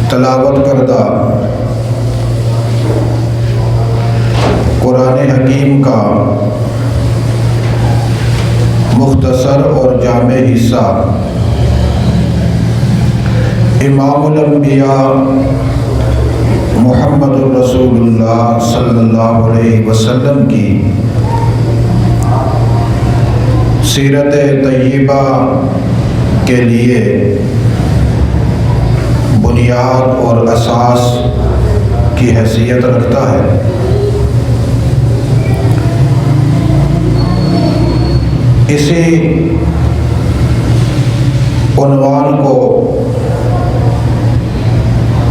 تلاوت کردہ قرآن حکیم کا مختصر اور جامع حصہ امام الانبیاء محمد الرسول اللہ صلی اللہ علیہ وسلم کی سیرت طیبہ کے لیے بنیاد اور اساس کی حیثیت رکھتا ہے۔ اسی عنوان کو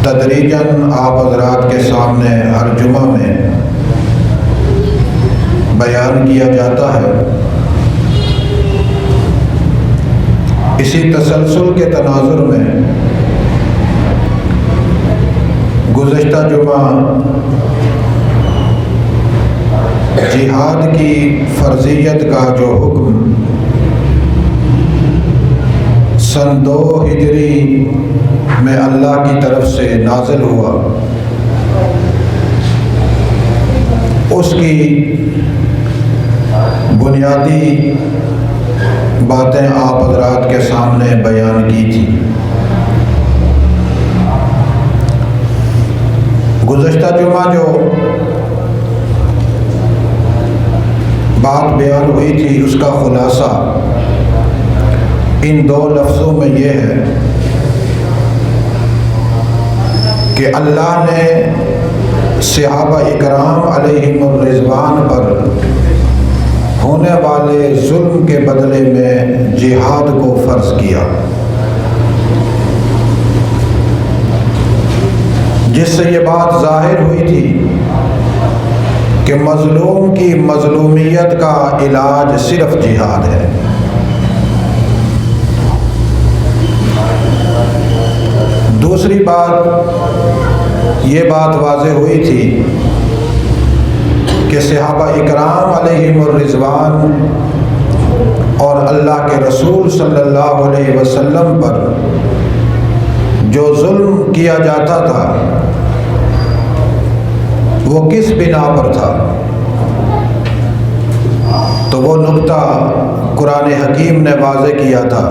تدریجاً آپ حضرات کے سامنے ہر جمعہ میں بیان کیا جاتا ہے۔ اسی تسلسل کے تناظر میں گزشتہ جمعہ جہاد کی فرضیت کا جو حکم سن 2 ہجری میں اللہ کی طرف سے نازل ہوا، اس کی بنیادی باتیں آپ حضرات کے سامنے بیان کی تھی۔ گزشتہ جمعہ جو بات بیان ہوئی تھی اس کا خلاصہ ان 2 لفظوں میں یہ ہے کہ اللہ نے صحابہ اکرام علیہم الرضوان پر ہونے والے ظلم کے بدلے میں جہاد کو فرض کیا، جس سے یہ بات ظاہر ہوئی تھی کہ مظلوم کی مظلومیت کا علاج صرف جہاد ہے۔ دوسری بات یہ بات واضح ہوئی تھی کہ صحابہ اکرام علیہم الرضوان اور اللہ کے رسول صلی اللہ علیہ وسلم پر جو ظلم کیا جاتا تھا وہ کس بنا پر تھا، تو وہ نقطہ قرآن حکیم نے واضح کیا تھا،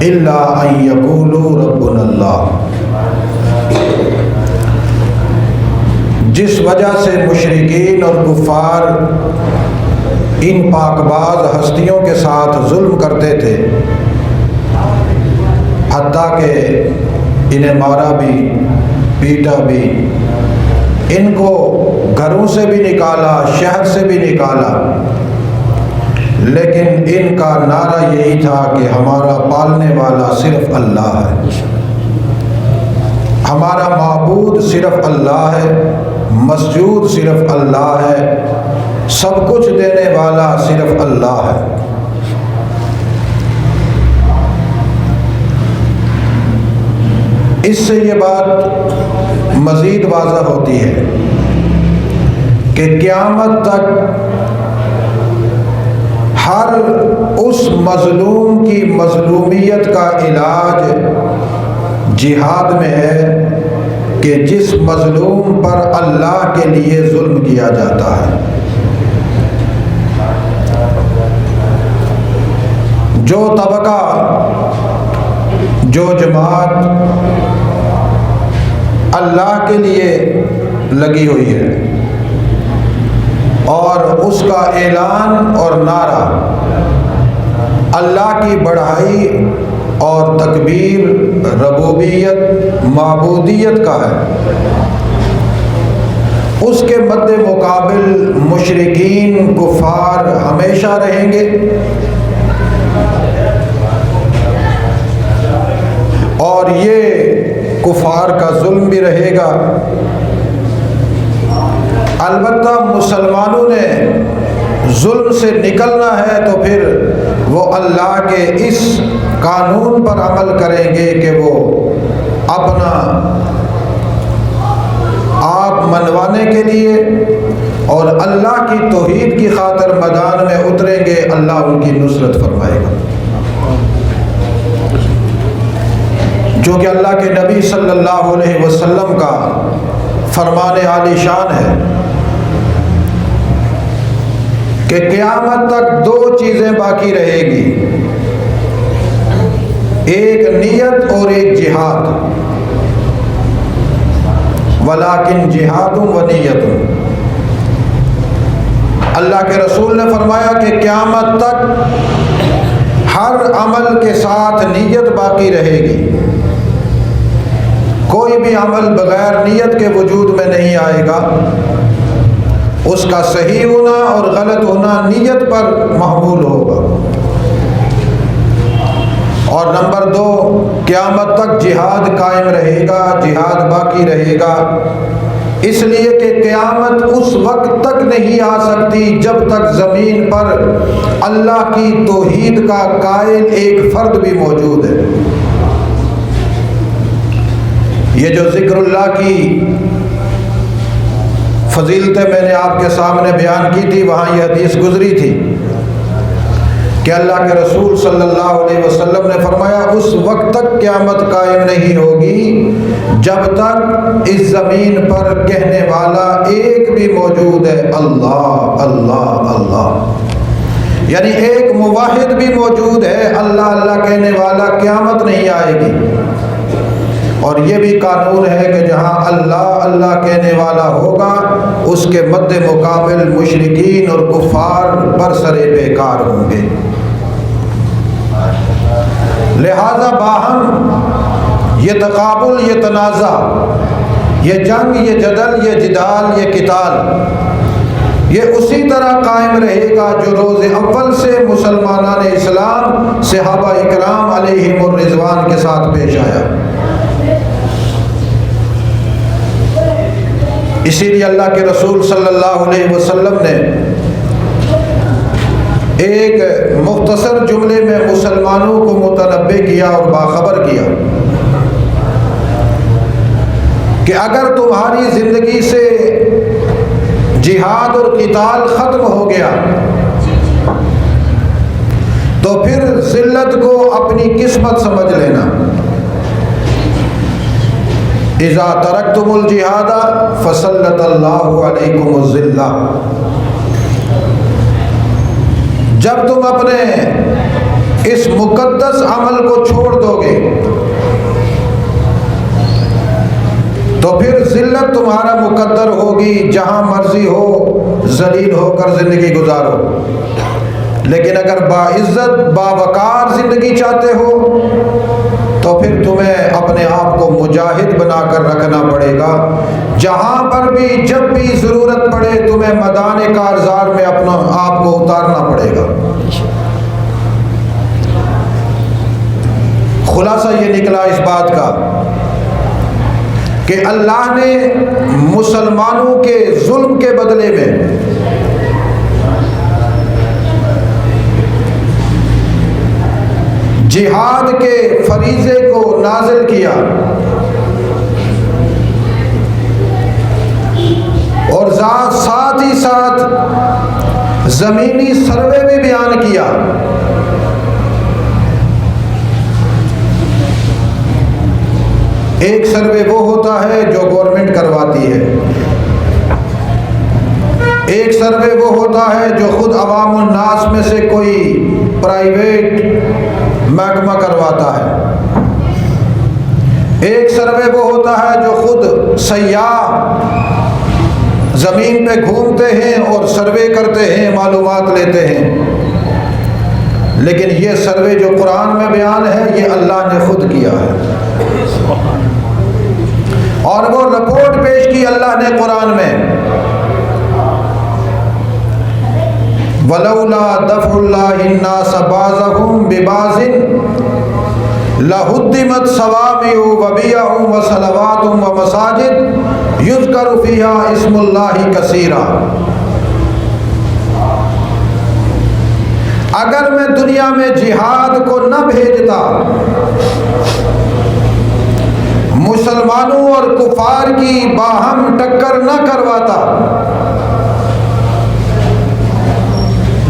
الا ان یقولوا ربنا اللہ۔ جس وجہ سے مشرکین اور کفار ان پاک باز ہستیوں کے ساتھ ظلم کرتے تھے، حتیٰ کہ انہیں مارا بھی پیٹا بھی، ان کو گھروں سے بھی نکالا، شہر سے بھی نکالا، لیکن ان کا نعرہ یہی تھا کہ ہمارا پالنے والا صرف اللہ ہے، ہمارا معبود صرف اللہ ہے، مسجود صرف اللہ ہے، سب کچھ دینے والا صرف اللہ ہے۔ اس سے یہ بات مزید واضح ہوتی ہے کہ قیامت تک ہر اس مظلوم کی مظلومیت کا علاج جہاد میں ہے کہ جس مظلوم پر اللہ کے لیے ظلم کیا جاتا ہے۔ جو طبقہ، جو جماعت اللہ کے لیے لگی ہوئی ہے اور اس کا اعلان اور نعرہ اللہ کی بڑائی اور تکبیر، ربوبیت، معبودیت کا ہے، اس کے مد مقابل مشرکین کفار ہمیشہ رہیں گے، اور یہ کفار کا ظلم بھی رہے گا۔ البتہ مسلمانوں نے ظلم سے نکلنا ہے تو پھر وہ اللہ کے اس قانون پر عمل کریں گے کہ وہ اپنا آپ منوانے کے لیے اور اللہ کی توحید کی خاطر میدان میں اتریں گے، اللہ ان کی نصرت فرمائے گا۔ جو کہ اللہ کے نبی صلی اللہ علیہ وسلم کا فرمان عالی شان ہے کہ قیامت تک دو چیزیں باقی رہے گی، ایک نیت اور ایک جہاد، ولیکن جہاد و نیت۔ اللہ کے رسول نے فرمایا کہ قیامت تک ہر عمل کے ساتھ نیت باقی رہے گی، کوئی بھی عمل بغیر نیت کے وجود میں نہیں آئے گا، اس کا صحیح ہونا اور غلط ہونا نیت پر محمول ہوگا۔ اور نمبر دو، قیامت تک جہاد قائم رہے گا، جہاد باقی رہے گا، اس لیے کہ قیامت اس وقت تک نہیں آ سکتی جب تک زمین پر اللہ کی توحید کا قائل ایک فرد بھی موجود ہے۔ یہ جو ذکر اللہ کی فضیلتیں میں نے آپ کے سامنے بیان کی تھی، وہاں یہ حدیث گزری تھی کہ اللہ کے رسول صلی اللہ علیہ وسلم نے فرمایا اس وقت تک قیامت قائم نہیں ہوگی جب تک اس زمین پر کہنے والا ایک بھی موجود ہے اللہ اللہ اللہ، یعنی ایک موحد بھی موجود ہے، اللہ اللہ کہنے والا، قیامت نہیں آئے گی۔ اور یہ بھی قانون ہے کہ جہاں اللہ اللہ کہنے والا ہوگا اس کے مد مقابل مشرکین اور کفار برسرے بیکار ہوں گے۔ لہذا باہم یہ تقابل، یہ تنازع، یہ جنگ، یہ جدل، یہ جدال، یہ قتال، یہ اسی طرح قائم رہے گا جو روز اول سے مسلمانان اسلام صحابہ اکرام علیہم الرضوان کے ساتھ پیش آیا۔ اسی لیے اللہ کے رسول صلی اللہ علیہ وسلم نے ایک مختصر جملے میں مسلمانوں کو متنبہ کیا اور باخبر کیا کہ اگر تمہاری زندگی سے جہاد اور قتال ختم ہو گیا تو پھر ذلت کو اپنی قسمت سمجھ لینا۔ اذا ترکتم الجہاد فسلط اللہ علیکم الذلہ، جب تم اپنے اس مقدس عمل کو چھوڑ دو گے تو پھر ذلت تمہارا مقدر ہوگی، جہاں مرضی ہو ذلیل ہو کر زندگی گزارو، لیکن اگر باعزت باوقار زندگی چاہتے ہو تو پھر تمہیں اپنے آپ کو مجاہد بنا کر رکھنا پڑے گا، جہاں پر بھی جب بھی ضرورت پڑے تمہیں میدان کارزار میں اپنا آپ کو اتارنا پڑے گا۔ خلاصہ یہ نکلا اس بات کا کہ اللہ نے مسلمانوں کے ظلم کے بدلے میں جہاد کے فریضے کو نازل کیا اور ساتھ ہی ساتھ زمینی سروے بھی بیان کیا۔ ایک سروے وہ ہوتا ہے جو گورنمنٹ کرواتی ہے، ایک سروے وہ ہوتا ہے جو خود عوام الناس میں سے کوئی پرائیویٹ محکمہ کرواتا ہے، ایک سروے وہ ہوتا ہے جو خود سیاح زمین پہ گھومتے ہیں اور سروے کرتے ہیں، معلومات لیتے ہیں، لیکن یہ سروے جو قرآن میں بیان ہے یہ اللہ نے خود کیا ہے، اور وہ رپورٹ پیش کی اللہ نے قرآن میں ولولا دفع اللہ الناس بعضهم ببعض لہدمت صوامع وبیع وصلوات ومساجد یذکر فیہا اسم اللہ کثیرا۔ اگر میں دنیا میں جہاد کو نہ بھیجتا، مسلمانوں اور کفار کی باہم ٹکر نہ کرواتا،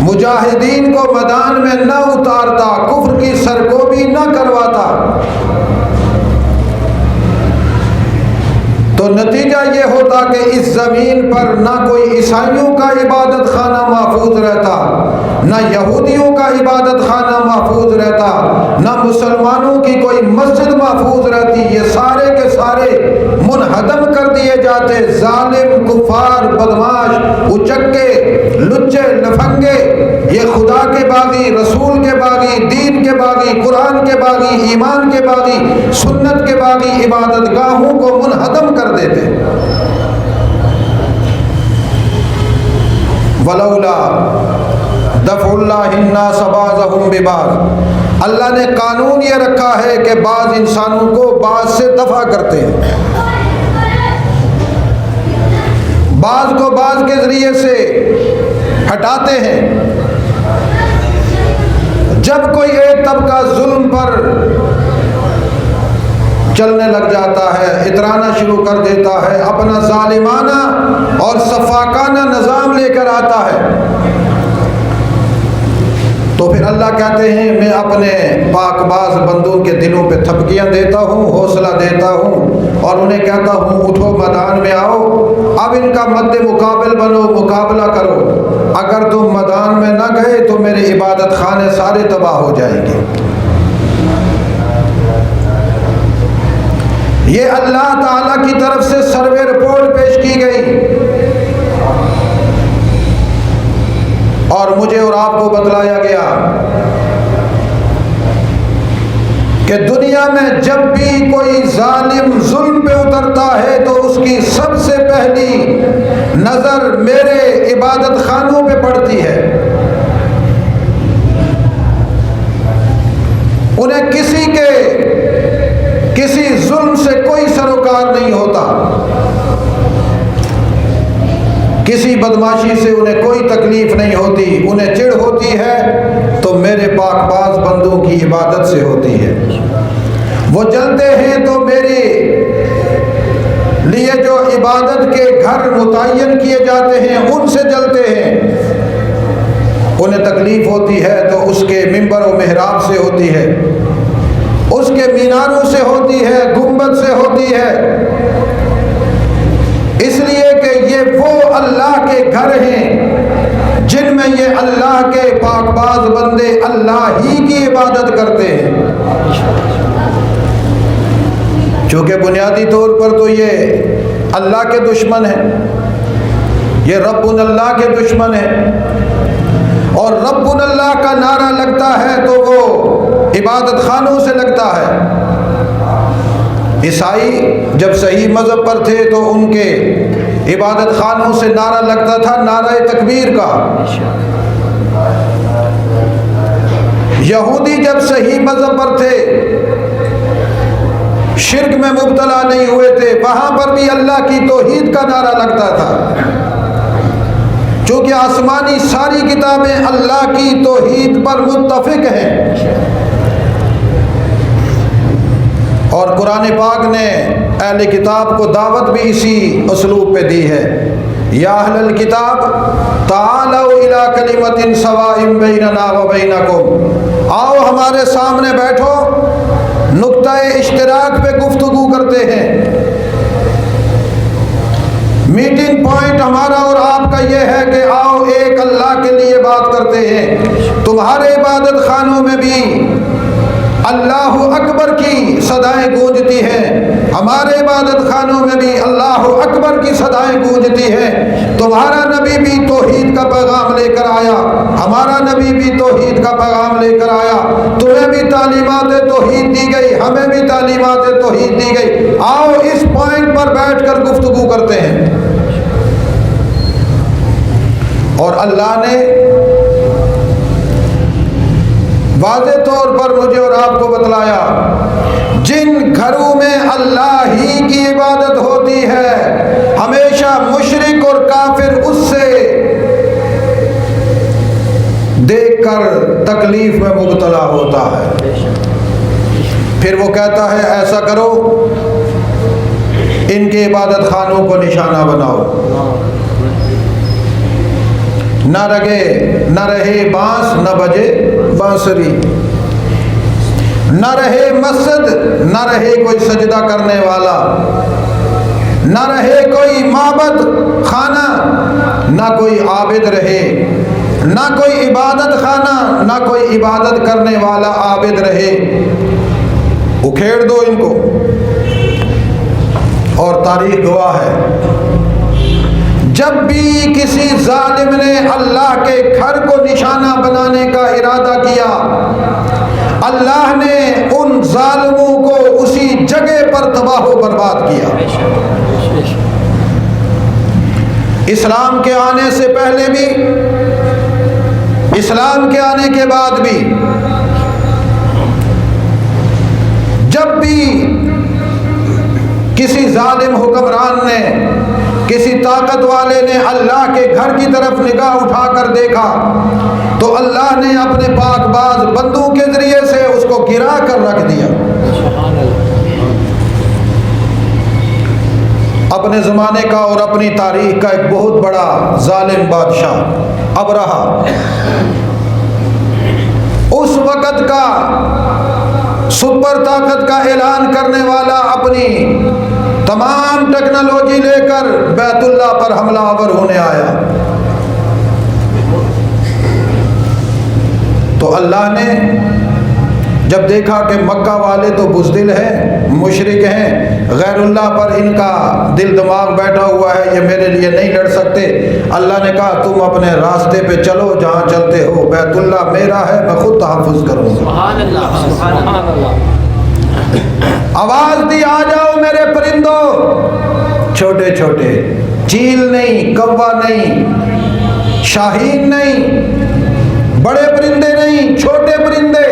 مجاہدین کو میدان میں نہ اتارتا، کفر کی سرکوبی نہ کرواتا، تو نتیجہ یہ ہوتا کہ اس زمین پر نہ کوئی عیسائیوں کا عبادت خانہ محفوظ رہتا، نہ یہودیوں کا عبادت خانہ محفوظ رہتا، نہ مسلمانوں کی کوئی مسجد محفوظ رہتی، یہ سارے کے سارے منہدم کر دیے جاتے۔ ظالم، کفار، بدماش، اچکے، لچے، لفنگے، یہ خدا کے باغی، رسول کے باغی، دین کے باغی، قرآن کے باغی، ایمان کے باغی، سنت کے باغی عبادت گاہوں کو منہدم کر دیتے۔ ولولا دفع اللہ الناس بعضهم ببعض، اللہ نے قانون یہ رکھا ہے کہ بعض انسانوں کو بعض سے دفع کرتے ہیں، بعض کو بعض کے ذریعے سے ہٹاتے ہیں۔ جب کوئی ایک طبقہ ظلم پر چلنے لگ جاتا ہے، اترانا شروع کر دیتا ہے، اپنا ظالمانہ اور صفاقانہ نظام لے کر آتا ہے، تو پھر اللہ کہتے ہیں میں اپنے پاک باز بندوں کے دلوں پہ تھپکیاں دیتا ہوں، حوصلہ دیتا ہوں، اور انہیں کہتا ہوں اٹھو میدان میں آؤ، اب ان کا مد مقابل بنو، مقابلہ کرو۔ اگر تم میدان میں نہ گئے تو میرے عبادت خانے سارے تباہ ہو جائیں گے۔ یہ اللہ تعالیٰ کی طرف سے سروے رپورٹ پیش کی گئی، اور مجھے اور آپ کو بتلایا گیا کہ دنیا میں جب بھی کوئی ظالم ظلم پہ اترتا ہے تو اس کی سب سے پہلی نظر میرے عبادت خانوں پہ پڑتی ہے۔ انہیں کسی ظلم سے کوئی سروکار نہیں ہوتا، کسی بدماشی سے انہیں کوئی تکلیف نہیں ہوتی، انہیں چڑ ہوتی ہے تو میرے پاک باز بندوں کی عبادت سے ہوتی ہے۔ وہ جلتے ہیں تو میرے لیے جو عبادت کے گھر متعین کیے جاتے ہیں ان سے جلتے ہیں۔ انہیں تکلیف ہوتی ہے تو اس کے منبر و محراب سے ہوتی ہے، اس کے میناروں سے ہوتی ہے، گنبد سے ہوتی ہے، اس لیے کہ یہ وہ اللہ کے گھر ہیں جن میں یہ اللہ کے پاک باز بندے اللہ ہی کی عبادت کرتے ہیں۔ چونکہ بنیادی طور پر تو یہ اللہ کے دشمن ہیں، یہ رب اللہ کے دشمن ہیں، اور رب اللہ کا نعرہ لگتا ہے تو وہ عبادت خانوں سے لگتا ہے۔ عیسائی جب صحیح مذہب پر تھے تو ان کے عبادت خانوں سے نعرہ لگتا تھا نعرہ تکبیر کا۔ یہودی جب صحیح مذہب پر تھے، شرک میں مبتلا نہیں ہوئے تھے، وہاں پر بھی اللہ کی توحید کا نعرہ لگتا تھا، چونکہ آسمانی ساری کتابیں اللہ کی توحید پر متفق ہیں۔ اور قرآن پاک نے اہل کتاب کو دعوت بھی اسی اسلوب پہ دی ہے، یا اہل الکتاب تعالوا الی کلمۃ سواء بیننا وبینکم، آؤ ہمارے سامنے بیٹھو، نقطہ اشتراک پہ گفتگو کرتے ہیں۔ میٹنگ پوائنٹ ہمارا اور آپ کا یہ ہے کہ آؤ ایک اللہ کے لیے بات کرتے ہیں۔ تمہارے عبادت خانوں میں بھی اللہ اکبر کی صدائیں گونجتی ہیں، ہمارے عبادت خانوں میں بھی اللہ اکبر کی صدائیں گونجتی ہیں۔ تمہارا نبی بھی توحید کا پیغام لے کر آیا، ہمارا نبی بھی توحید کا پیغام لے کر آیا، تمہیں بھی تعلیمات توحید دی گئی، ہمیں بھی تعلیمات توحید دی گئی، آؤ اس پوائنٹ پر بیٹھ کر گفتگو کرتے ہیں۔ اور اللہ نے واضح طور پر مجھے اور آپ کو بتلایا جن گھروں میں اللہ ہی کی عبادت ہوتی ہے ہمیشہ مشرک اور کافر اس سے دیکھ کر تکلیف میں مبتلا ہوتا ہے. پھر وہ کہتا ہے ایسا کرو ان کے عبادت خانوں کو نشانہ بناؤ، نہ رہے بانس نہ بجے بانسری، نہ رہے مسجد، نہ رہے کوئی سجدہ کرنے والا، نہ رہے کوئی معبد خانہ، نہ کوئی عابد رہے، نہ کوئی عبادت خانہ، نہ کوئی عبادت کرنے والا عابد رہے. اکھیڑ دو ان کو. اور تاریخ گواہ ہے جب بھی کسی ظالم نے اللہ کے گھر کو نشانہ بنانے کا ارادہ کیا اللہ نے ان ظالموں کو اسی جگہ پر تباہ و برباد کیا. اسلام کے آنے سے پہلے بھی، اسلام کے آنے کے بعد بھی، جب بھی کسی ظالم حکمران نے، کسی طاقت والے نے اللہ کے گھر کی طرف نگاہ اٹھا کر دیکھا تو اللہ نے اپنے پاک باز بندوں کے ذریعے سے اس کو گرا کر رکھ دیا. اپنے زمانے کا اور اپنی تاریخ کا ایک بہت بڑا ظالم بادشاہ ابرہہ، اس وقت کا سپر طاقت کا اعلان کرنے والا، اپنی تمام ٹیکنالوجی لے کر بیت اللہ پر حملہ آور ہونے آیا. تو اللہ نے جب دیکھا کہ مکہ والے تو بزدل ہیں، مشرک ہیں، غیر اللہ پر ان کا دل دماغ بیٹھا ہوا ہے، یہ میرے لیے نہیں لڑ سکتے، اللہ نے کہا تم اپنے راستے پہ چلو جہاں چلتے ہو، بیت اللہ میرا ہے، میں خود تحفظ کروں گا. سبحان اللہ، سبحان اللہ. آواز دی آ جاؤ میرے پرندوں، چھوٹے چھوٹے، چیل نہیں، کوا نہیں، شاہین نہیں، بڑے پرندے نہیں، چھوٹے پرندے.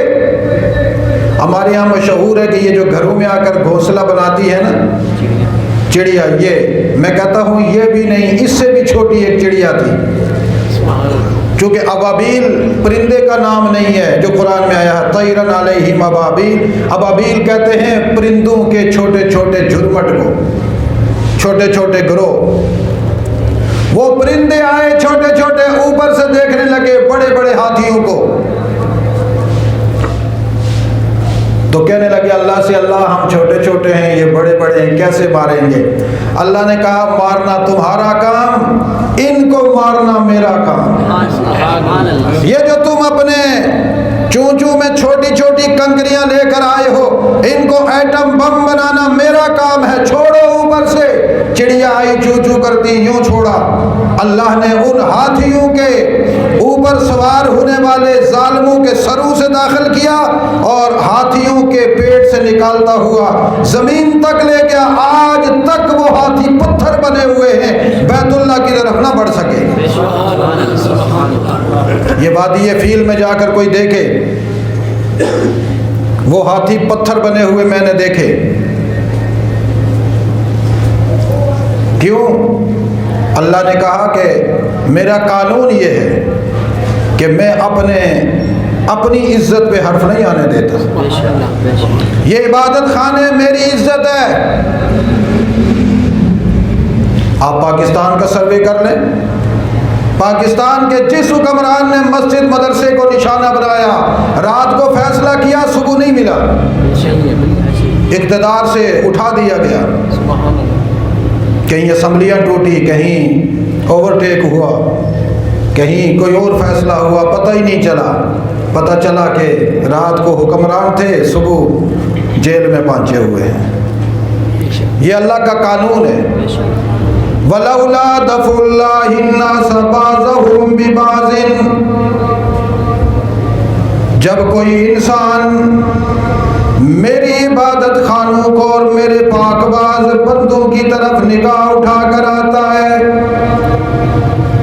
ہمارے یہاں مشہور ہے کہ یہ جو گھروں میں آ کر گھونسلہ بناتی ہے نا چڑیا، یہ میں کہتا ہوں یہ بھی نہیں، اس سے بھی چھوٹی ایک چڑیا تھی، چونکہ ابابیل پرندے کا نام نہیں ہے جو قرآن میں آیا ہے، طیرن علیہم ابابیل. ابابیل کہتے ہیں پرندوں کے چھوٹے چھوٹے جھرمٹ کو، چھوٹے چھوٹے گروہ. وہ پرندے آئے چھوٹے چھوٹے، اوپر سے دیکھنے لگے بڑے بڑے ہاتھیوں کو، تو کہنے لگے اللہ سے، اللہ ہم چھوٹے چھوٹے ہیں، یہ بڑے بڑے ہیں، کیسے ماریں گے؟ اللہ نے کہا مارنا تمہارا کام، ان کو مارنا میرا کام. یہ جو تم اپنے چونچوں میں چھوٹی چھوٹی کنکریاں لے کر آئے ہو، ان کو ایٹم بم بنانا میرا کام ہے، چھوڑو. اوپر سے چڑیا آئی چو چو کرتی، یوں چھوڑا. اللہ نے ان ہاتھیوں کے اوپر سوار ہونے والے ظالموں کے سروں سے داخل کیا اور ہاتھیوں کے پیٹ سے نکالتا ہوا زمین تک لے گیا. آج تک وہ ہاتھی پتھر بنے ہوئے ہیں، بیت اللہ کی طرف نہ بڑھ سکے. یہ وادی فیل میں جا کر کوئی دیکھے، وہ ہاتھی پتھر بنے ہوئے میں نے دیکھے. کیوں؟ اللہ نے کہا کہ میرا قانون یہ ہے کہ میں اپنی عزت پہ حرف نہیں آنے دیتا. یہ عبادت خانے میری عزت ہے. آپ پاکستان کا سروے کر لیں، پاکستان کے جس حکمران نے مسجد مدرسے کو نشانہ بنایا، رات کو فیصلہ کیا، صبح نہیں ملا، اقتدار سے اٹھا دیا گیا. کہیں اسمبلیاں ٹوٹی، کہیں اوورٹیک ہوا، کہیں کوئی اور فیصلہ ہوا، پتہ ہی نہیں چلا. پتہ چلا کہ رات کو حکمران تھے، صبح جیل میں پہنچے ہوئے ہیں. یہ اللہ کا قانون ہے. وَلَوْلَا دَفْعُ اللَّهِ النَّاسَ بَعْضَهُم بِبَعْضٍ، جب کوئی انسان میری عبادت خانوں کو اور میرے پاک باز بندوں کی طرف نگاہ اٹھا کر آتا ہے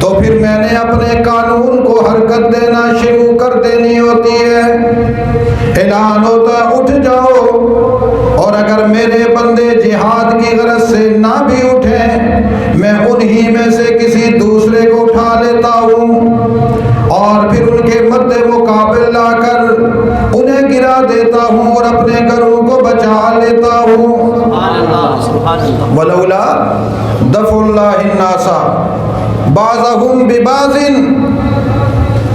تو پھر میں نے اپنے قانون کو حرکت دینا شروع کر دینی ہوتی ہے۔ اعلان ہوتا ہے اٹھ جاؤ، اور اگر میرے بندے جہاد کی غرض سے نہ بھی اٹھیں، میں انہی میں سے کسی دوسرے کو اٹھا لیتا ہوں اور پھر ان کے مد مقابل لا کر انہیں گرا دیتا ہوں اور اپنے گھروں کو بچا لیتا ہوں۔ ولولا دفع اللہ الناس بعضهم ببعض،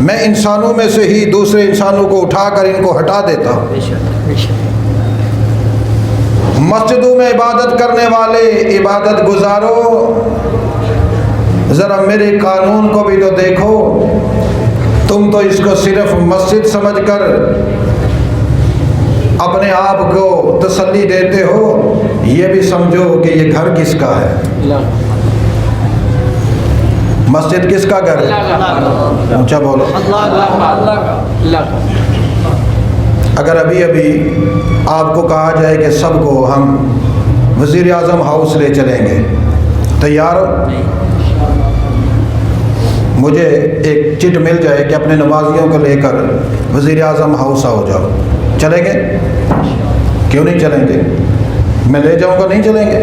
میں انسانوں میں سے ہی دوسرے انسانوں کو اٹھا کر ان کو ہٹا دیتا ہوں۔ مسجدوں میں عبادت کرنے والے عبادت گزارو، ذرا میرے قانون کو بھی تو دیکھو۔ تم تو اس کو صرف مسجد سمجھ کر اپنے آپ کو تسلی دیتے ہو، یہ بھی سمجھو کہ یہ گھر کس کا ہے، مسجد کس کا گھر ہے؟ اونچا بولو۔ اگر ابھی آپ کو کہا جائے کہ سب کو ہم وزیر اعظم ہاؤس لے چلیں گے، تیار ہو؟ مجھے ایک چٹ مل جائے کہ اپنے نمازیوں کو لے کر وزیر اعظم ہاؤس آ جاؤ، چلیں گے؟ کیوں نہیں چلیں گے؟ میں لے جاؤں گا، نہیں چلیں گے؟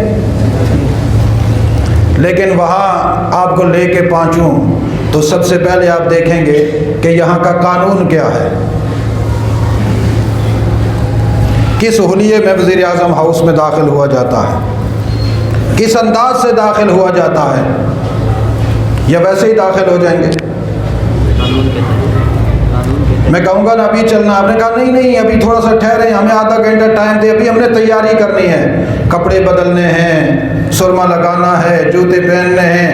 لیکن وہاں آپ کو لے کے پہنچوں تو سب سے پہلے آپ دیکھیں گے کہ یہاں کا قانون کیا ہے، کس حلیے میں وزیر اعظم ہاؤس میں داخل ہوا جاتا ہے، کس انداز سے داخل ہوا جاتا ہے، یا ویسے ہی داخل ہو جائیں گے؟ میں کہوں گا نا ابھی چلنا، آپ نے کہا نہیں ابھی تھوڑا سا ٹھہرے، ہمیں آدھا گھنٹہ ٹائم دے، ابھی ہم نے تیاری کرنی ہے، کپڑے بدلنے ہیں، سرما لگانا ہے، جوتے پہننے ہیں۔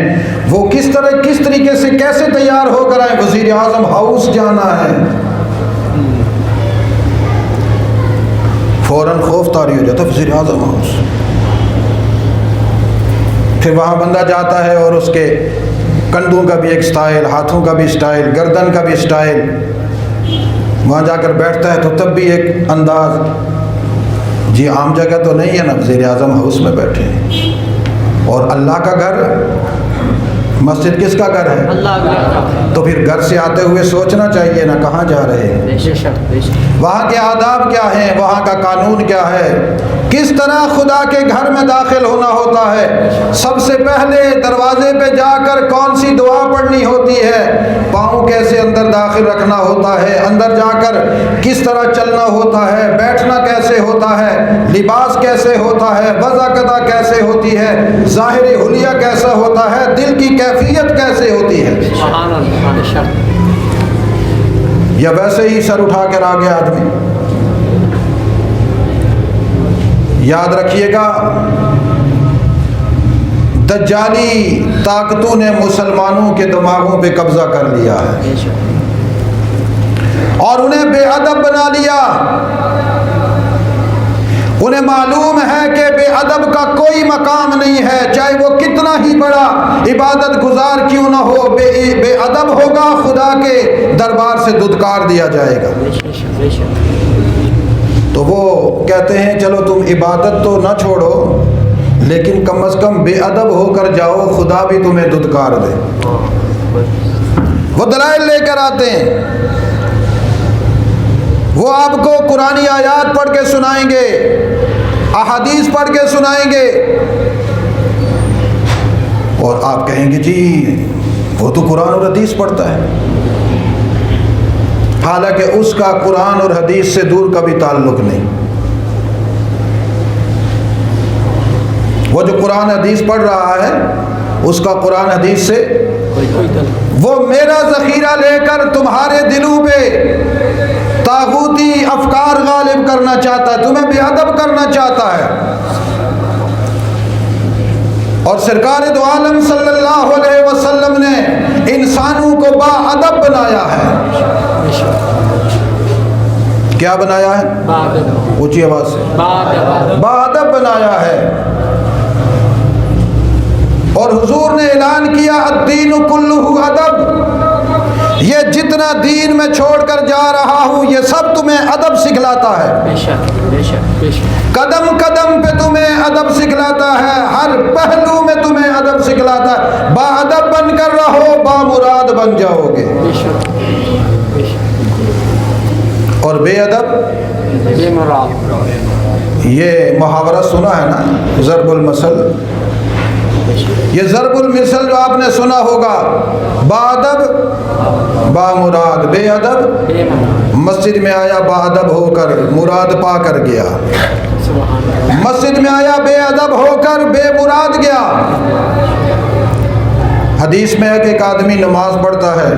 وہ کس طریقے سے کیسے تیار ہو کر آئے؟ وزیر اعظم ہاؤس جانا ہے، فوراً خوف طاری ہو جاتا، وزیر اعظم ہاؤس۔ پھر وہاں بندہ جاتا ہے اور اس کے کندھوں کا بھی ایک سٹائل، ہاتھوں کا بھی سٹائل، گردن کا بھی سٹائل، وہاں جا کر بیٹھتا ہے تو تب بھی ایک انداز، جی عام جگہ تو نہیں ہے نا، وزیر اعظم ہاؤس میں بیٹھے ہیں۔ اور اللہ کا گھر، مسجد کس کا گھر ہے؟ اللہ کا۔ تو پھر گھر سے آتے ہوئے سوچنا چاہیے نا کہاں جا رہے ہیں، وہاں کے آداب کیا ہیں، وہاں کا قانون کیا ہے، کس طرح خدا کے گھر میں داخل ہونا ہوتا ہے، سب سے پہلے دروازے پہ جا کر کون سی دعا پڑھنی ہوتی ہے، پاؤں کیسے اندر داخل رکھنا ہوتا ہے، اندر جا کر کس طرح چلنا ہوتا ہے، بیٹھنا کیسے ہوتا ہے، لباس کیسے ہوتا ہے، وضع قضا کیسے ہوتی ہے، ظاہری حلیہ کیسا ہوتا ہے، دل کی کیفیت کیسے ہوتی ہے، یا ویسے ہی سر اٹھا کر آ گیا آدمی۔ یاد رکھیے گا، دجالی طاقتوں نے مسلمانوں کے دماغوں پہ قبضہ کر لیا ہے اور انہیں بے ادب بنا لیا۔ انہیں معلوم ہے کہ بے ادب کا کوئی مقام نہیں ہے، چاہے وہ کتنا ہی بڑا عبادت گزار کیوں نہ ہو، بے ادب ہوگا خدا کے دربار سے دھتکار دیا جائے گا۔ تو وہ کہتے ہیں چلو تم عبادت تو نہ چھوڑو، لیکن کم از کم بے ادب ہو کر جاؤ، خدا بھی تمہیں دھتکار دے۔ وہ دلائل لے کر آتے ہیں، وہ آپ کو قرآنی آیات پڑھ کے سنائیں گے، احادیث پڑھ کے سنائیں گے، اور آپ کہیں گے جی وہ تو قرآن اور حدیث پڑھتا ہے، حالانکہ اس کا قرآن اور حدیث سے دور کا بھی تعلق نہیں۔ وہ جو قرآن حدیث پڑھ رہا ہے اس کا قرآن حدیث سے وہ میرا ذخیرہ لے کر تمہارے دلوں پہ طاغوتی افکار غالب کرنا چاہتا ہے، تمہیں بے ادب کرنا چاہتا ہے۔ اور سرکار دو عالم صلی اللہ علیہ وسلم نے انسانوں کو با ادب بنایا ہے۔ کیا بنایا ہے؟ اونچی آواز سے، با ادب بنایا ہے۔ اور حضور نے اعلان کیا الدین کلہ ادب، یہ جتنا دین میں چھوڑ کر جا رہا ہوں یہ سب تمہیں ادب سکھلاتا ہے، بے شک بے شک بے شک، قدم قدم پہ تمہیں ادب سکھلاتا ہے، ہر پہلو میں تمہیں ادب سکھلاتا ہے۔ با ادب بن کر رہو، با مراد بن جاؤ گے، بے شک بے شک، اور بے ادب بے مراد، یہ محاورہ سنا ہے نا، ضرب المثل، یہ ضرب المثل جو آپ نے سنا ہوگا، با ادب با مراد، بے ادب بے مراد، مسجد میں آیا با ادب ہو کر مراد پا کر گیا، سبحان اللہ، مسجد میں آیا بے ادب ہو کر بے مراد گیا۔ حدیث میں ہے کہ ایک آدمی نماز پڑھتا ہے،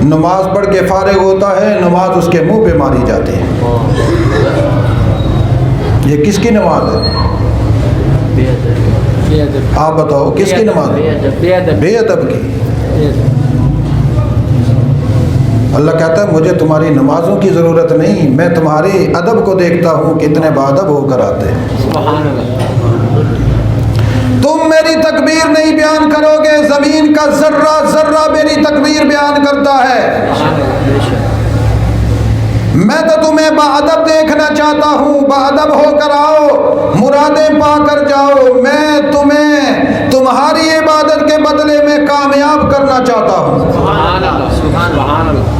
نماز پڑھ کے فارغ ہوتا ہے، نماز اس کے منہ پہ ماری جاتی ہے۔ یہ کس کی نماز ہے؟ بے ادب، بے ادب، آپ بتاؤ کس کی نماز بے ہے؟ ادب، بے ادب، بے ادب کی۔ بے ادب، اللہ کہتا ہے مجھے تمہاری نمازوں کی ضرورت نہیں، میں تمہارے ادب کو دیکھتا ہوں کتنے باادب ہو کر آتے ہیں۔ سبحان اللہ، تم میری تکبیر نہیں بیان کرو گے، زمین کا ذرہ ذرہ میری تکبیر بیان کرتا ہے۔ سبحان اللہ، بے شک، میں تو تمہیں باادب دیکھنا چاہتا ہوں، باادب ہو کر آؤ، مرادیں پا کر جاؤ، میں تمہیں تمہاری عبادت کے بدلے میں کامیاب کرنا چاہتا ہوں۔ سبحان اللہ، سبحان اللہ،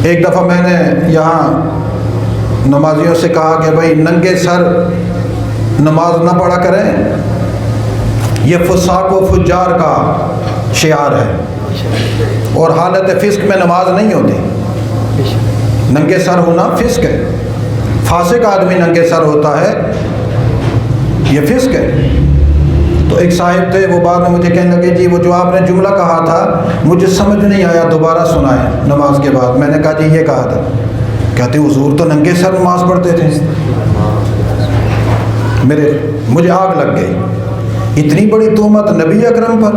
ایک دفعہ میں نے یہاں نمازیوں سے کہا کہ بھائی ننگے سر نماز نہ پڑھا کریں، یہ فساق و فجار کا شعار ہے، اور حالت فسق میں نماز نہیں ہوتی۔ بے شک، ننگے سر ہونا فسق ہے، فاسق آدمی ننگے سر ہوتا ہے، یہ فسق ہے۔ تو ایک صاحب تھے، وہ بعد میں مجھے کہنے لگے جی وہ جو آپ نے جملہ کہا تھا مجھے سمجھ نہیں آیا، دوبارہ سنائیں نماز کے بعد۔ میں نے کہا جی یہ کہا تھا، کہتے حضور تو ننگے سر نماز پڑھتے تھے۔ مجھے آگ لگ گئی، اتنی بڑی تہمت نبی اکرم پر،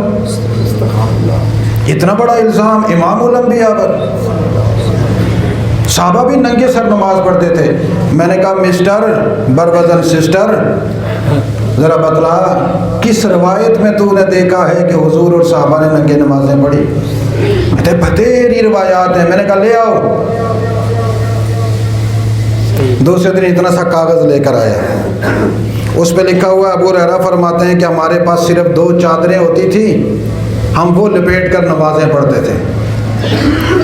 اتنا بڑا الزام امام الانبیاء پر، صحابہ بھی ننگے سر نماز پڑھتے تھے۔ میں نے کہا مسٹر بروزن سسٹر ذرا بتلا کس روایت میں تو نے دیکھا ہے کہ حضور اور صحابہ نے ننگے نمازیں پڑھی؟ کہتے بتیری روایات ہیں۔ میں نے کہا لے آؤ۔ دوسرے دن اتنا سا کاغذ لے کر آیا، اس پہ لکھا ہوا ابو ہریرہ فرماتے ہیں کہ ہمارے پاس صرف 2 چادریں ہوتی تھی، ہم وہ لپیٹ کر نمازیں پڑھتے تھے۔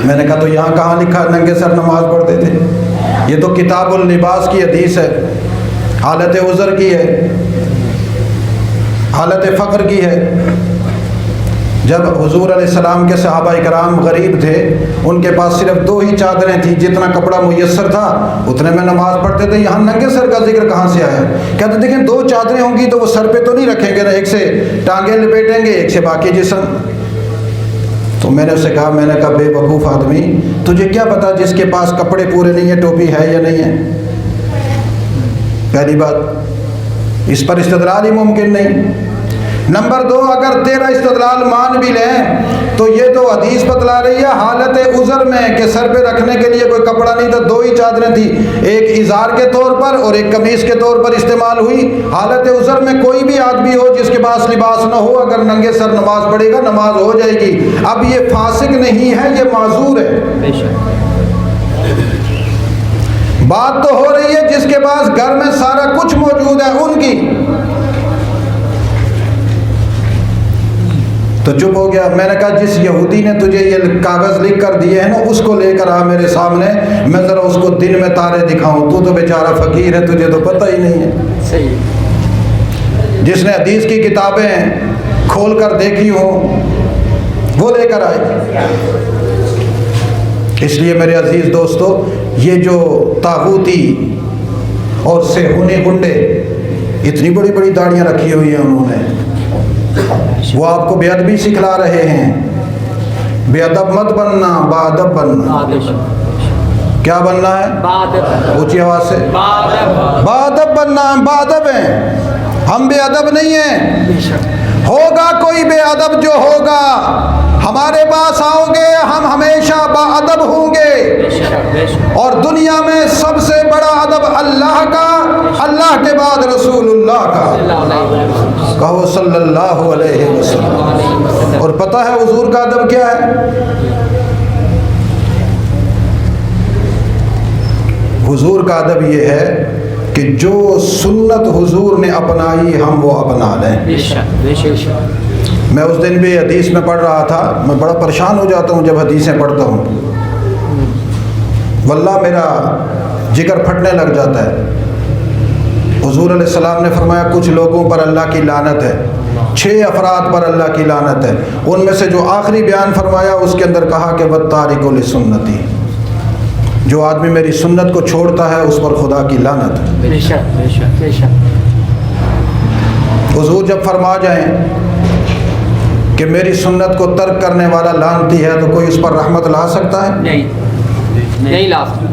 میں نے کہا تو یہاں کہاں لکھا ننگے سر نماز پڑھتے تھے؟ یہ تو کتاب اللباس کی حدیث ہے، حالت عذر کی ہے، حالت فقر کی ہے۔ جب حضور علیہ السلام کے صحابہ اکرام غریب تھے، ان کے پاس صرف 2 ہی چادریں تھیں، جتنا کپڑا میسر تھا اتنے میں نماز پڑھتے تھے۔ یہاں ننگے سر کا ذکر کہاں سے آیا؟ کہتے دیکھیں 2 چادریں ہوں گی تو وہ سر پہ تو نہیں رکھیں گے نا، ایک سے ٹانگیں لپیٹیں گے، ایک سے باقی جسم۔ تو میں نے اسے کہا، میں نے کہا بے وقوف آدمی، تجھے کیا پتا جس کے پاس کپڑے پورے نہیں ہیں ٹوپی ہے یا نہیں ہے؟ پہلی بات اس پر استدلال ہی ممکن نہیں۔ نمبر 2، اگر تیرا استدلال مان بھی لیں تو یہ تو حدیث بتلا رہی ہے حالت عذر میں کہ سر پہ رکھنے کے لیے کوئی کپڑا نہیں تھا، 2 ہی چادریں تھی، ایک ازار کے طور پر اور ایک قمیص کے طور پر استعمال ہوئی۔ حالت عذر میں کوئی بھی آدمی ہو جس کے پاس لباس نہ ہو، اگر ننگے سر نماز پڑھے گا نماز ہو جائے گی۔ اب یہ فاسق نہیں ہے، یہ معذور ہے۔ بے شک، بات تو ہو رہی ہے جس کے پاس گھر میں سارا کچھ موجود ہے ان کی، تو چپ ہو گیا۔ میں نے کہا جس یہودی نے تجھے یہ کاغذ لکھ کر دیے ہیں نا اس کو لے کر آ میرے سامنے، میں ذرا اس کو دن میں تارے دکھاؤں، تو بیچارہ فقیر ہے، تجھے تو پتہ ہی نہیں ہے۔ صحیح، جس نے حدیث کی کتابیں کھول کر دیکھی ہوں وہ لے کر آئے۔ اس لیے میرے عزیز دوستو، یہ جو طاغوتی اور سیہونی گنڈے اتنی بڑی بڑی داڑیاں رکھی ہوئی ہیں انہوں نے، وہ آپ کو بے ادبی سکھلا رہے ہیں۔ بے ادب مت بننا، باادب بننا۔ کیا بننا ہے؟ اونچی آواز سے باادب بننا۔ ہم باادب ہیں، ہم بے ادب نہیں ہیں۔ ہوگا کوئی بے ادب جو ہوگا ہمارے پاس آؤ گے ہم ہمیشہ باادب ہوں گے، اور دنیا میں سب سے بڑا ادب اللہ کا، اللہ کے بعد رسول اللہ کا، کہو صلی اللہ علیہ وسلم۔ اور پتہ ہے حضور کا ادب کیا ہے؟ حضور کا ادب یہ ہے کہ جو سنت حضور نے اپنائی ہم وہ اپنا لیں۔ میں اس دن بھی حدیث میں پڑھ رہا تھا، میں بڑا پریشان ہو جاتا ہوں جب حدیثیں پڑھتا ہوں، واللہ میرا جگر پھٹنے لگ جاتا ہے۔ حضور علیہ السلام نے فرمایا کچھ لوگوں پر اللہ کی لعنت ہے، 6 افراد پر اللہ کی لعنت ہے، ان میں سے جو آخری بیان فرمایا اس کے اندر کہا کہ وَالتَّارِكُ لِسُنَّتِي، جو آدمی میری سنت کو چھوڑتا ہے اس پر خدا کی لعنت ہے۔ حضور جب فرما جائیں کہ میری سنت کو ترک کرنے والا لعنتی ہے تو کوئی اس پر رحمت لا سکتا ہے؟ نہیں لا سکتا۔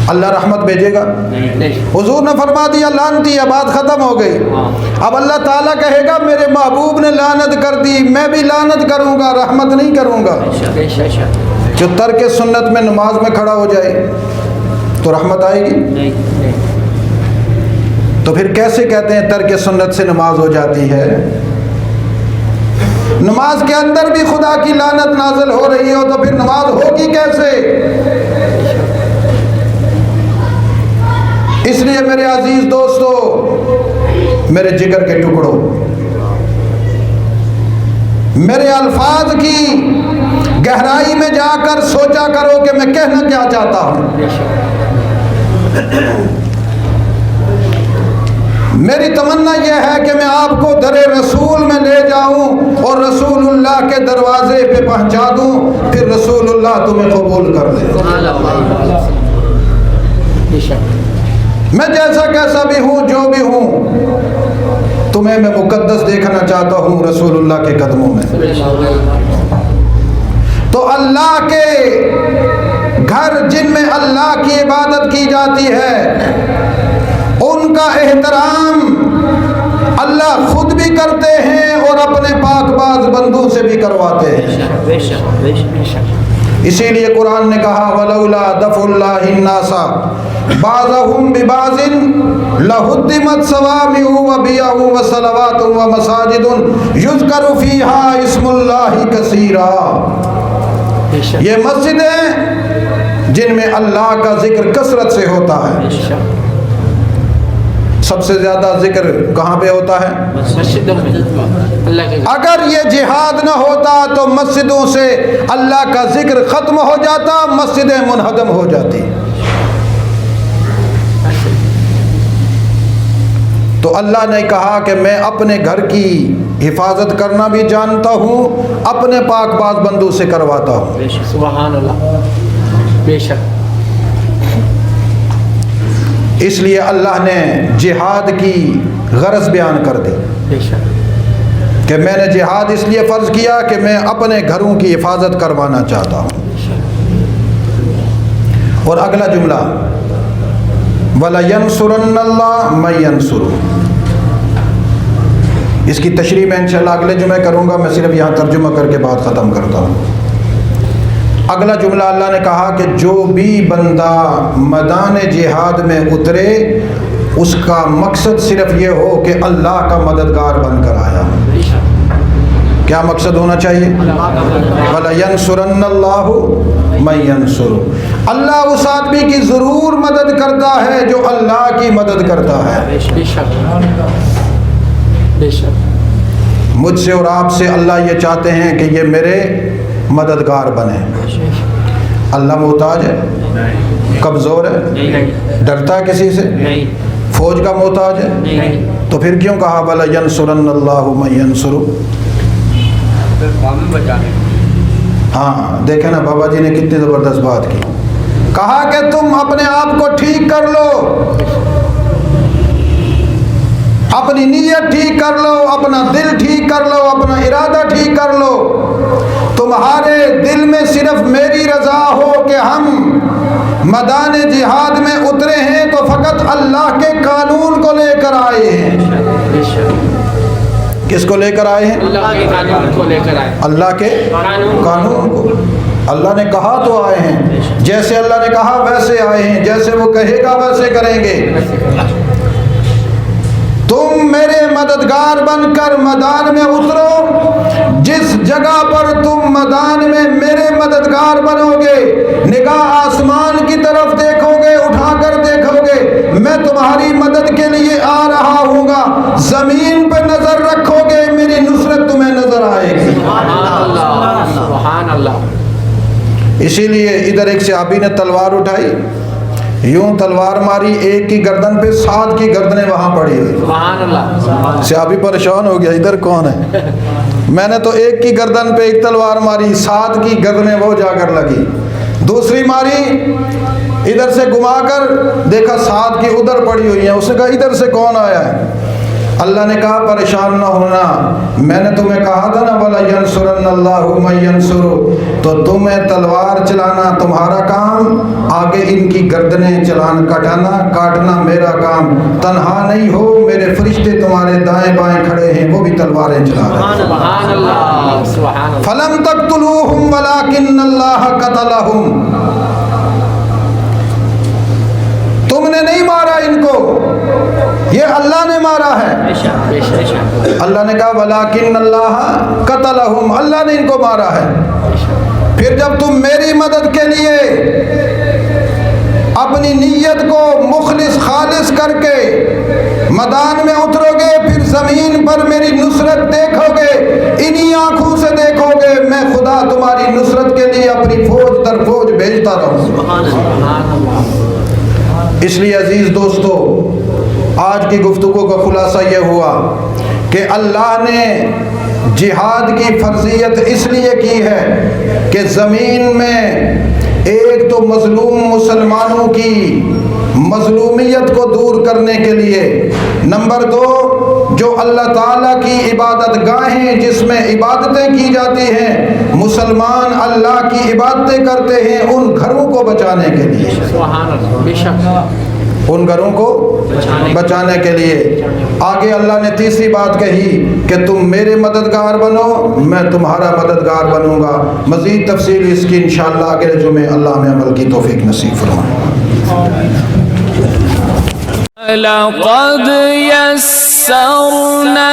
اللہ رحمت بھیجے گا؟ حضور نے فرما دیا لعنتی ہے، بات ختم ہو گئی۔ اب اللہ تعالیٰ کہے گا میرے محبوب نے لعنت کر دی، میں بھی لعنت کروں گا، رحمت نہیں کروں گا۔ جو ترک سنت میں نماز میں کھڑا ہو جائے تو رحمت آئے گی؟ تو پھر کیسے کہتے ہیں ترک سنت سے نماز ہو جاتی ہے؟ نماز کے اندر بھی خدا کی لعنت نازل ہو رہی ہو تو پھر نماز ہوگی کیسے؟ اس لیے میرے عزیز دوستو، میرے جگر کے ٹکڑوں، میرے الفاظ کی گہرائی میں جا کر سوچا کرو کہ میں کہنا کیا چاہتا ہوں۔ میری تمنا یہ ہے کہ میں آپ کو در رسول میں لے جاؤں اور رسول اللہ کے دروازے پہ پہنچا دوں، پھر رسول اللہ تمہیں قبول کر لے۔ میں جیسا کیسا بھی ہوں، جو بھی ہوں، تمہیں میں مقدس دیکھنا چاہتا ہوں رسول اللہ کے قدموں میں۔ تو اللہ کے گھر جن میں اللہ کی عبادت کی جاتی ہے ان کا احترام اللہ خود بھی کرتے ہیں اور اپنے پاک باز بندوں سے بھی کرواتے ہیں۔ اسی لیے قرآن نے کہا وَلَوْلَا دَفْعُ اللَّهِ النَّاسَ بَعْضَهُمْ بِبَعْضٍ لَهُدِّمَتْ صَوَامِعُ وَبِيَعٌ وَصَلَوَاتٌ وَمَسَاجِدٌ يُذْكَرُ فِيهَا اسْمُ اللَّهِ كَثِيرًا، یہ مسجدیں جن میں اللہ کا ذکر کثرت سے ہوتا ہے۔ سب سے زیادہ ذکر کہاں پہ ہوتا ہے؟ مسجدوں میں۔ اگر یہ جہاد نہ ہوتا تو مسجدوں سے اللہ کا ذکر ختم ہو جاتا، مسجدیں منہدم ہو جاتی۔ تو اللہ نے کہا کہ میں اپنے گھر کی حفاظت کرنا بھی جانتا ہوں، اپنے پاک باز بندوں سے کرواتا ہوں۔ سبحان اللہ، بے شک۔ اس لیے اللہ نے جہاد کی غرض بیان کر دی بے شک کہ میں نے جہاد اس لیے فرض کیا کہ میں اپنے گھروں کی حفاظت کروانا چاہتا ہوں۔ اور اگلا جملہ وَلَيَنْصُرَنَّ اللَّهُ مَن يَنْصُرُهُ، اس کی تشریح میں انشاءاللہ اگلے جمعے کروں گا، میں صرف یہاں ترجمہ کر کے بات ختم کرتا ہوں۔ اگلا جملہ اللہ نے کہا کہ جو بھی بندہ میدان جہاد میں اترے اس کا مقصد صرف یہ ہو کہ اللہ کا مددگار بن کر آیا۔ کیا مقصد ہونا چاہیے؟ وَلَيَنْصُرَنَّ اللَّهُ مَن يَنْصُرُهُ، اللہ اس آدمی کی ضرور مدد کرتا ہے جو اللہ کی مدد کرتا ہے۔ بے شک بے شک۔ مجھ سے اور آپ سے اللہ یہ چاہتے ہیں کہ یہ میرے مددگار بنے۔ اللہ محتاج ہے؟ کمزور ہے؟ ڈرتا ہے کسی سے؟ فوج کا محتاج ہے؟ تو پھر کیوں کہا وَلَيَنْصُرَنَّ اللَّهُ مَن يَنْصُرُهُ؟ ہاں دیکھیں نا بابا جی نے کتنی زبردست بات کی، کہا کہ تم اپنے آپ کو ٹھیک کر لو، اپنی نیت ٹھیک کر لو، اپنا دل ٹھیک کر لو، اپنا ارادہ ٹھیک کر لو۔ تمہارے دل میں صرف میری رضا ہو کہ ہم میدان جہاد میں اترے ہیں تو فقط اللہ کے قانون کو لے کر آئے ہیں، کس کو لے کر آئے ہیں؟ اللہ کے قانون کو لے کر آئے، اللہ کے قانون کو۔ اللہ نے کہا تو آئے ہیں، جیسے اللہ نے کہا ویسے آئے ہیں، جیسے وہ کہے گا ویسے کریں گے۔ تم میرے مددگار بن کر میدان میں اترو، جس جگہ پر تم میدان میں میرے مددگار بنو گے، نگاہ آسمان کی طرف دیکھو گے، اٹھا کر دیکھو گے، میں تمہاری مدد کے لیے آ رہا ہوں گا، زمین پہ نظر رکھو گے، میری نصرت تمہیں نظر آئے گی۔ سبحان اللہ، سبحان اللہ۔ اسی لیے ادھر ایک صحابی نے تلوار اٹھائی، یوں تلوار ماری، ایک کی گردن پہ 7 کی گردنیں وہاں پڑی ہوئی۔ سبحان اللہ۔ صحابی پریشان ہو گیا، ادھر کون ہے؟ میں نے تو ایک کی گردن پہ ایک تلوار ماری، 7 کی گردنیں وہ جا کر لگی۔ دوسری ماری، ادھر سے گھما کر دیکھا 7 کی ادھر پڑی ہوئی ہیں، اس نے کہا ادھر سے کون آیا ہے؟ اللہ نے کہا پریشان نہ ہونا، میں نے تمہیں کہا تھا نا وَلَا يَنْصُرَنَّ اللَّهُ مَن يَنْصُرُ، تو تمہیں تلوار چلانا تمہارا کام، آگے ان کی گردنیں کاٹنا میرا کام، تنہا نہیں ہو، میرے فرشتے تمہارے دائیں بائیں کھڑے ہیں، وہ بھی تلواریں چلا رہے ہیں۔ سبحان اللہ، سبحان اللہ۔ فَلَمْ تَقْتُلُوهُمْ وَلَكِنَّ اللَّهَ قَتَلَهُمْ، تم نے نہیں مارا ان کو، یہ اللہ نے مارا ہے۔ اللہ نے کہا وَلَكِنَّ اللَّهَ قَتَلَهُمْ، اللہ نے ان کو مارا ہے۔ پھر جب تم میری مدد کے لیے اپنی نیت کو مخلص خالص کر کے میدان میں اترو گے، پھر زمین پر میری نصرت دیکھو گے، انہی آنکھوں سے دیکھو گے، میں خدا تمہاری نصرت کے لیے اپنی فوج در فوج بھیجتا رہوں۔ اس لیے عزیز دوستو، آج کی گفتگو کا خلاصہ یہ ہوا کہ اللہ نے جہاد کی فرضیت اس لیے کی ہے کہ زمین میں ایک تو مظلوم مسلمانوں کی مظلومیت کو دور کرنے کے لیے، نمبر 2 جو اللہ تعالیٰ کی عبادت گاہیں جس میں عبادتیں کی جاتی ہیں، مسلمان اللہ کی عبادتیں کرتے ہیں، ان گھروں کو بچانے کے لیے، سبحان اللہ، بے شک ان گھروں کو بچانے کے لیے۔ آگے اللہ نے تیسری بات کہی کہ تم میرے مددگار بنو، میں تمہارا مددگار بنوں گا۔ مزید تفصیل اس کی انشاءاللہ اگلے جمعے اللہ میں عمل کی توفیق نصیب فرمائے۔ لقد يسرنا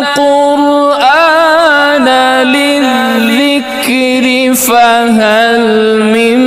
القرآن للذكر فهل من